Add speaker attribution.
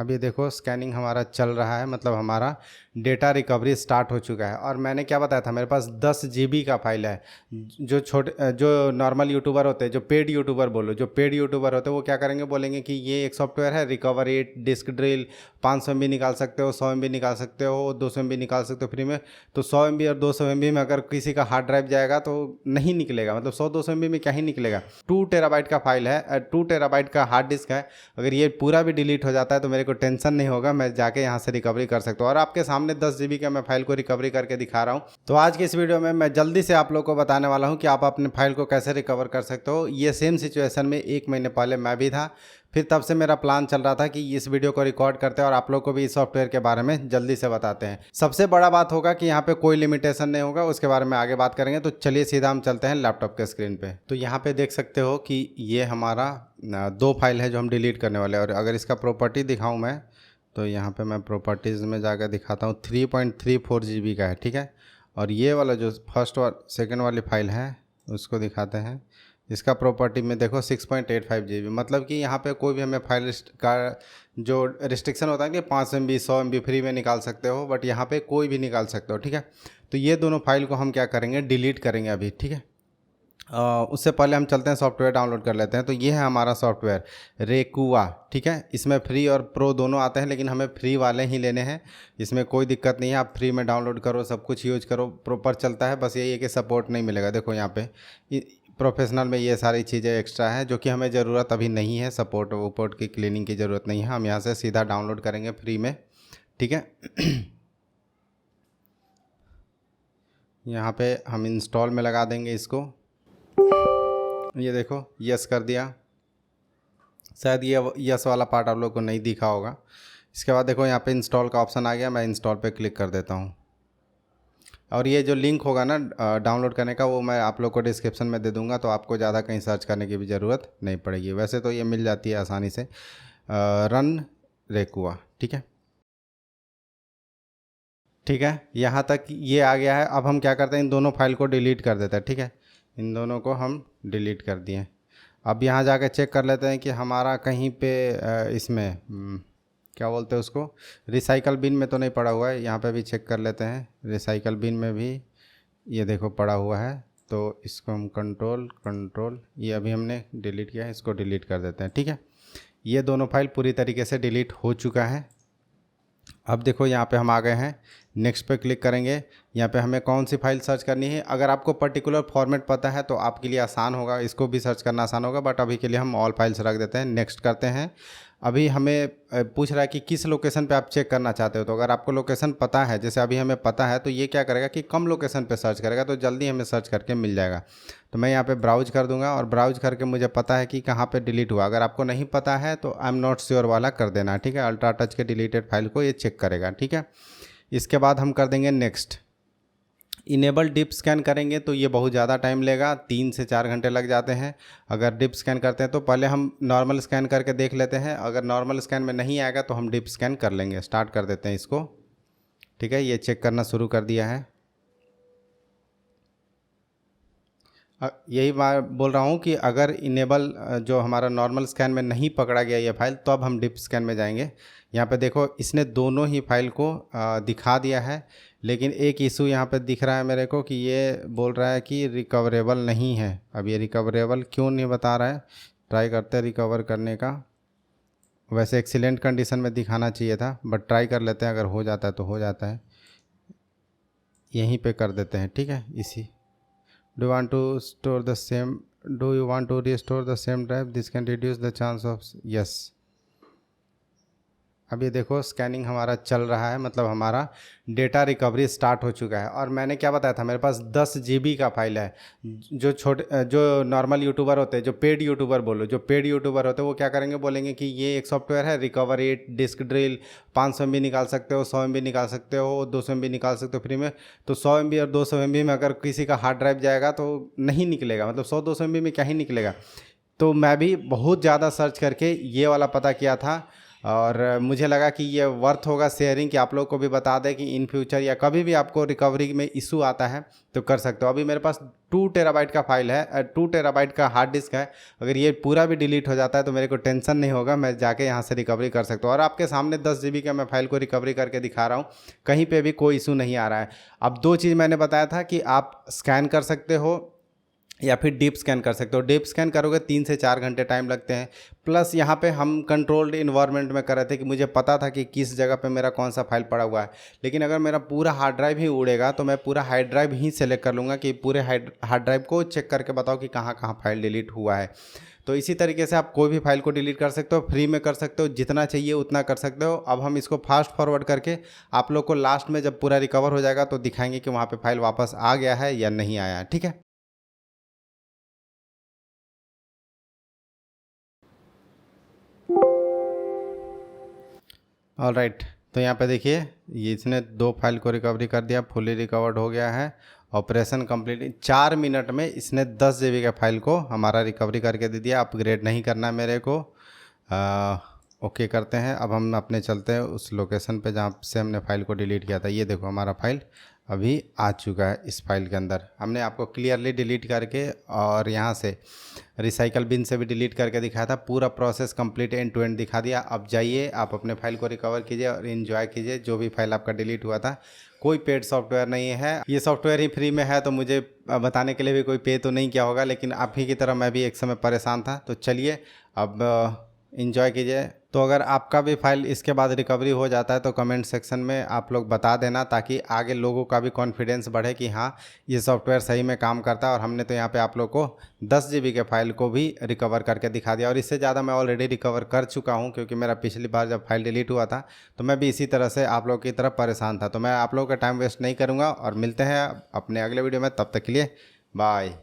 Speaker 1: अब ये देखो स्कैनिंग हमारा चल रहा है, मतलब हमारा डेटा रिकवरी स्टार्ट हो चुका है। और मैंने क्या बताया था, मेरे पास 10 GB का फाइल है। जो नॉर्मल यूट्यूबर होते हैं, जो पेड यूट्यूबर बोलो, जो पेड यूट्यूबर होते हैं वो क्या करेंगे, बोलेंगे कि ये एक सॉफ्टवेयर है रिकवरी डिस्क ड्रिल, 500 MB निकाल सकते हो, 100 MB निकाल सकते हो, 200 MB निकाल सकते हो फ्री में। तो 100 MB और 200 MB में अगर किसी का हार्ड ड्राइव जाएगा तो नहीं निकलेगा, मतलब 100-200 MB में क्या ही निकलेगा। 2 TB का फाइल है, 2 TB का हार्ड डिस्क है। अगर ये पूरा भी डिलीट हो जाता है तो मेरे को टेंशन नहीं होगा, मैं जाके यहाँ से रिकवरी कर सकता हूँ। और आपके सामने 10 GB का मैं फाइल को रिकवरी करके दिखा रहा हूँ। तो आज की इस वीडियो में मैं जल्दी से आप लोग को बताने वाला हूँ कि आप अपने फाइल को कैसे रिकवर कर सकते हो। ये सेम सिचुएशन में 1 महीने पहले मैं भी था, फिर तब से मेरा प्लान चल रहा था कि इस वीडियो को रिकॉर्ड करते हैं और आप लोग को भी इस सॉफ्टवेयर के बारे में जल्दी से बताते हैं। सबसे बड़ा बात होगा कि यहाँ पे कोई लिमिटेशन नहीं होगा, उसके बारे में आगे बात करेंगे। तो चलिए सीधा हम चलते हैं लैपटॉप के स्क्रीन पे। तो यहाँ पे देख सकते हो कि ये हमारा 2 फाइल है जो हम डिलीट करने वाले हैं। और अगर इसका प्रॉपर्टी दिखाऊँ मैं, तो यहाँ पे मैं प्रॉपर्टीज़ में जाकर दिखाता हूँ। 3.34 GB का है, ठीक है। और ये वाला जो फर्स्ट और सेकेंड वाली फाइल है उसको दिखाते हैं। इसका प्रॉपर्टी में देखो 6.85 GB, मतलब कि यहाँ पे कोई भी हमें फाइल का जो रिस्ट्रिक्शन होता है कि 5 MB 100 MB फ्री में निकाल सकते हो, बट यहाँ पे कोई भी निकाल सकते हो, ठीक है। तो ये दोनों फाइल को हम क्या करेंगे, डिलीट करेंगे अभी, ठीक है। उससे पहले हम चलते हैं सॉफ्टवेयर डाउनलोड कर लेते हैं। तो ये है हमारा सॉफ्टवेयर रेकुआ, ठीक है। इसमें फ्री और प्रो दोनों आते हैं, लेकिन हमें फ्री वाले ही लेने हैं। इसमें कोई दिक्कत नहीं है, आप फ्री में डाउनलोड करो, सब कुछ यूज करो, प्रॉपर चलता है। बस यही है कि सपोर्ट नहीं मिलेगा। देखो यहाँ पे प्रोफेशनल में ये सारी चीज़ें एक्स्ट्रा है जो कि हमें ज़रूरत अभी नहीं है। सपोर्ट वोपोर्ट की क्लीनिंग की ज़रूरत नहीं है। हम यहाँ से सीधा डाउनलोड करेंगे फ्री में, ठीक है। यहाँ पे हम इंस्टॉल में लगा देंगे इसको। ये देखो यस कर दिया। शायद ये यस वाला पार्ट आप लोग को नहीं दिखा होगा। इसके बाद देखो यहाँ पे इंस्टॉल का ऑप्शन आ गया, मैं इंस्टॉल पे क्लिक कर देता हूँ। और ये जो लिंक होगा ना डाउनलोड करने का, वो मैं आप लोग को डिस्क्रिप्शन में दे दूँगा, तो आपको ज़्यादा कहीं सर्च करने की भी ज़रूरत नहीं पड़ेगी। वैसे तो ये मिल जाती है आसानी से, रन रेकुआ, ठीक है। ठीक है, यहाँ तक ये आ गया है। अब हम क्या करते हैं, इन दोनों फाइल को डिलीट कर देते हैं, ठीक है। इन दोनों को हम डिलीट कर दिए। अब यहाँ जाकर चेक कर लेते हैं कि हमारा कहीं पे इसमें क्या बोलते हैं उसको, रिसाइकल बिन में तो नहीं पड़ा हुआ है। यहाँ पे भी चेक कर लेते हैं, रिसाइकल बिन में भी ये देखो पड़ा हुआ है। तो इसको हम कंट्रोल ये अभी हमने डिलीट किया है, इसको डिलीट कर देते हैं, ठीक है। ये दोनों फाइल पूरी तरीके से डिलीट हो चुका है। अब देखो यहाँ पे हम आ गए हैं, नेक्स्ट पे क्लिक करेंगे। यहाँ पे हमें कौन सी फाइल सर्च करनी है। अगर आपको पर्टिकुलर फॉर्मेट पता है तो आपके लिए आसान होगा, इसको भी सर्च करना आसान होगा, बट अभी के लिए हम ऑल फाइल्स रख देते हैं। नेक्स्ट करते हैं। अभी हमें पूछ रहा है कि किस लोकेशन पे आप चेक करना चाहते हो। तो अगर आपको लोकेशन पता है, जैसे अभी हमें पता है, तो ये क्या करेगा कि कम लोकेशन पे सर्च करेगा, तो जल्दी हमें सर्च करके मिल जाएगा। तो मैं यहाँ पे ब्राउज कर दूंगा और ब्राउज करके मुझे पता है कि कहाँ पे डिलीट हुआ। अगर आपको नहीं पता है तो आई एम नॉट श्योर वाला कर देना, ठीक है। अल्ट्रा टच के डिलीटेड फाइल को ये चेक करेगा, ठीक है। इसके बाद हम कर देंगे नेक्स्ट। इनेबल डिप स्कैन करेंगे तो ये बहुत ज़्यादा टाइम लेगा, 3 से 4 घंटे लग जाते हैं। अगर डिप स्कैन करते हैं तो पहले हम नॉर्मल स्कैन करके देख लेते हैं। अगर नॉर्मल स्कैन में नहीं आएगा तो हम डिप स्कैन कर लेंगे। स्टार्ट कर देते हैं इसको, ठीक है। ये चेक करना शुरू कर दिया है। यही मैं बोल रहा हूँ कि अगर इनेबल जो हमारा नॉर्मल स्कैन में नहीं पकड़ा गया ये फाइल, तो अब हम डिप स्कैन में जाएंगे। यहाँ पे देखो इसने दोनों ही फाइल को दिखा दिया है, लेकिन एक इशू यहाँ पे दिख रहा है मेरे को कि ये बोल रहा है कि रिकवरेबल नहीं है। अब ये रिकवरेबल क्यों नहीं बता रहा है। ट्राई करते हैं रिकवर करने का। वैसे एक्सीलेंट कंडीशन में दिखाना चाहिए था, बट ट्राई कर लेते हैं। अगर हो जाता है तो हो जाता है, यहीं पे कर देते हैं, ठीक है। इसी Do you want to store the same? Do you want to restore the same drive? This can reduce the chance of yes. अब ये देखो स्कैनिंग हमारा चल रहा है, मतलब हमारा डेटा रिकवरी स्टार्ट हो चुका है। और मैंने क्या बताया था, मेरे पास 10 GB का फाइल है। जो नॉर्मल यूट्यूबर होते हैं, जो पेड यूट्यूबर बोलो, जो पेड यूट्यूबर होते हैं वो क्या करेंगे, बोलेंगे कि ये एक सॉफ्टवेयर है रिकवरी डिस्क ड्रिल, 500 MB निकाल सकते हो, 100 MB निकाल सकते हो, 200 MB निकाल सकते हो फ्री में। तो 100 MB और 200 MB में अगर किसी का हार्ड ड्राइव जाएगा तो नहीं निकलेगा, मतलब 100-200 MB में क्या ही निकलेगा। तो मैं भी बहुत ज़्यादा सर्च करके ये वाला पता किया था। और मुझे लगा कि ये वर्थ होगा शेयरिंग, कि आप लोग को भी बता दें कि इन फ्यूचर या कभी भी आपको रिकवरी में इशू आता है तो कर सकते हो। अभी मेरे पास 2 टेराबाइट का फाइल है, 2 टेराबाइट का हार्ड डिस्क है। अगर ये पूरा भी डिलीट हो जाता है तो मेरे को टेंशन नहीं होगा, मैं जाके यहाँ से रिकवरी कर सकता हूँ। और आपके सामने 10 GB का मैं फाइल को रिकवरी करके दिखा रहा हूँ, कहीं पे भी कोई इशू नहीं आ रहा है। अब 2 चीज़ मैंने बताया था कि आप स्कैन कर सकते हो या फिर डीप स्कैन कर सकते हो। डीप स्कैन करोगे 3 से 4 घंटे टाइम लगते हैं। प्लस यहाँ पे हम कंट्रोल्ड इन्वायरमेंट में कर रहे थे कि मुझे पता था कि किस जगह पे मेरा कौन सा फाइल पड़ा हुआ है। लेकिन अगर मेरा पूरा हार्ड ड्राइव ही उड़ेगा तो मैं पूरा हार्ड ड्राइव ही सेलेक्ट कर लूँगा कि पूरे हार्ड ड्राइव को चेक करके बताओ कि कहाँ कहाँ फाइल डिलीट हुआ है। तो इसी तरीके से आप कोई भी फाइल को डिलीट कर सकते हो, फ्री में कर सकते हो, जितना चाहिए उतना कर सकते हो। अब हम इसको फास्ट फॉरवर्ड करके आप लोग को लास्ट में जब पूरा रिकवर हो जाएगा तो दिखाएंगे कि वहाँ पे फाइल वापस आ गया है या नहीं आया है। ठीक है। ऑल राइट, तो यहाँ पे देखिए ये इसने 2 फाइल को रिकवरी कर दिया, फुली रिकवर्ड हो गया है। ऑपरेशन कंप्लीट 4 मिनट में इसने 10 GB का फाइल को हमारा रिकवरी करके दे दिया। अपग्रेड नहीं करना है मेरे को। ओके करते हैं। अब हम अपने चलते हैं उस लोकेशन पे जहाँ से हमने फाइल को डिलीट किया था। ये देखो हमारा फाइल अभी आ चुका है। इस फाइल के अंदर हमने आपको क्लियरली डिलीट करके और यहाँ से रिसाइकल बिन से भी डिलीट करके दिखाया था। पूरा process complete end to end दिखा दिया। अब जाइए आप अपने फाइल को रिकवर कीजिए और इन्जॉय कीजिए जो भी फाइल आपका डिलीट हुआ था। कोई पेड सॉफ्टवेयर नहीं है, ये सॉफ्टवेयर ही फ्री में है, तो मुझे बताने के लिए भी कोई पे तो नहीं किया होगा। लेकिन आप ही की तरह मैं भी एक समय परेशान था। तो चलिए अब इन्जॉय कीजिए। तो अगर आपका भी फाइल इसके बाद रिकवरी हो जाता है तो कमेंट सेक्शन में आप लोग बता देना, ताकि आगे लोगों का भी कॉन्फिडेंस बढ़े कि हाँ ये सॉफ्टवेयर सही में काम करता है। और हमने तो यहाँ पे आप लोग को 10 GB के फाइल को भी रिकवर करके दिखा दिया। और इससे ज़्यादा मैं ऑलरेडी रिकवर कर चुका हूँ, क्योंकि मेरा पिछली बार जब फाइल डिलीट हुआ था तो मैं भी इसी तरह से आप लोग की तरफ परेशान था। तो मैं आप लोगों का टाइम वेस्ट नहीं करूँगा और मिलते हैं अपने अगले वीडियो में। तब तक के लिए बाय।